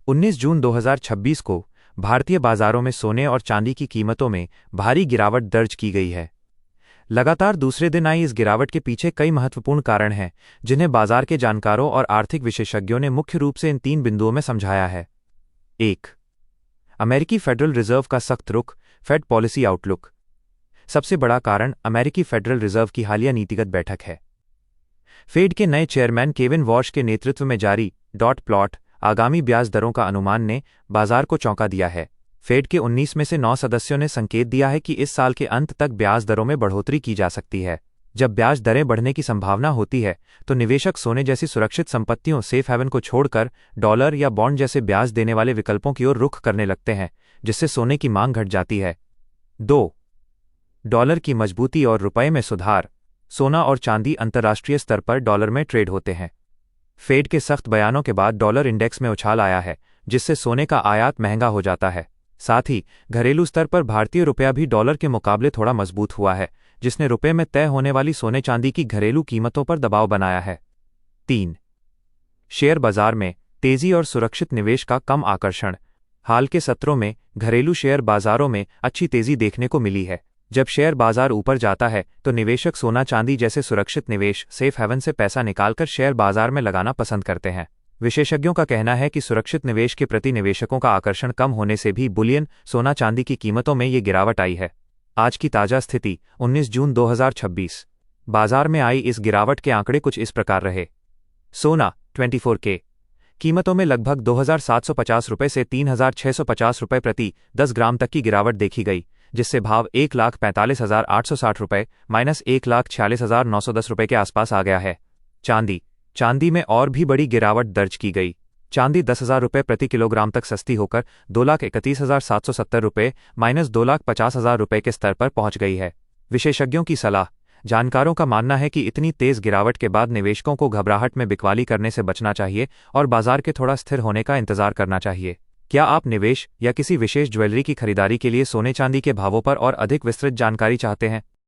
19 जून 2026 को भारतीय बाजारों में सोने और चांदी की कीमतों में भारी गिरावट दर्ज की गई है। लगातार दूसरे दिन आई इस गिरावट के पीछे कई महत्वपूर्ण कारण हैं, जिन्हें बाजार के जानकारों और आर्थिक विशेषज्ञों ने मुख्य रूप से इन 3 बिंदुओं में समझाया है। 1. अमेरिकी फेडरल रिजर्व का सख्त रुख, फेड पॉलिसी आउटलुक। सबसे बड़ा कारण अमेरिकी फेडरल रिजर्व की हालिया नीतिगत बैठक है। फेड के नए चेयरमैन केविन वॉश के नेतृत्व में जारी डॉट प्लॉट आगामी ब्याज दरों का अनुमान ने बाजार को चौंका दिया है। फेड के 19 में से 9 सदस्यों ने संकेत दिया है कि इस साल के अंत तक ब्याज दरों में बढ़ोतरी की जा सकती है। जब ब्याज दरें बढ़ने की संभावना होती है तो निवेशक सोने जैसी सुरक्षित संपत्तियों सेफ हेवन को छोड़कर डॉलर या बॉन्ड जैसे ब्याज देने वाले विकल्पों की ओर रुख करने लगते हैं, जिससे सोने की मांग घट जाती है। 2. डॉलर की मजबूती और रुपये में सुधार। सोना और चांदी अंतर्राष्ट्रीय स्तर पर डॉलर में ट्रेड होते हैं। फेड के सख्त बयानों के बाद डॉलर इंडेक्स में उछाल आया है, जिससे सोने का आयात महंगा हो जाता है। साथ ही घरेलू स्तर पर भारतीय रुपया भी डॉलर के मुकाबले थोड़ा मजबूत हुआ है, जिसने रुपये में तय होने वाली सोने चांदी की घरेलू कीमतों पर दबाव बनाया है। 3. शेयर बाजार में तेजी और सुरक्षित निवेश का कम आकर्षण। हाल के सत्रों में घरेलू शेयर बाजारों में अच्छी तेजी देखने को मिली है। जब शेयर बाजार ऊपर जाता है तो निवेशक सोना चांदी जैसे सुरक्षित निवेश सेफ हेवन से पैसा निकालकर शेयर बाजार में लगाना पसंद करते हैं। विशेषज्ञों का कहना है कि सुरक्षित निवेश के प्रति निवेशकों का आकर्षण कम होने से भी बुलियन सोना चांदी की कीमतों में ये गिरावट आई है। आज की ताज़ा स्थिति 19 जून 2026। बाजार में आई इस गिरावट के आंकड़े कुछ इस प्रकार रहे। सोना 24K कीमतों में लगभग 2,750 रुपये से 3,650 रुपये प्रति 10 ग्राम तक की गिरावट देखी गई, जिससे भाव 1,45,860 रुपये -1,46,910 रुपये के आसपास आ गया है। चांदी में और भी बड़ी गिरावट दर्ज की गई। चांदी 10,000 रुपये प्रति किलोग्राम तक सस्ती होकर 2,31,770 रुपये -2,50,000 रुपये के स्तर पर पहुंच गई है। विशेषज्ञों की सलाह। जानकारों का मानना है कि इतनी तेज गिरावट के बाद निवेशकों को घबराहट में बिकवाली करने से बचना चाहिए और बाजार के थोड़ा स्थिर होने का इंतजार करना चाहिए। क्या आप निवेश या किसी विशेष ज्वेलरी की खरीदारी के लिए सोने चांदी के भावों पर और अधिक विस्तृत जानकारी चाहते हैं?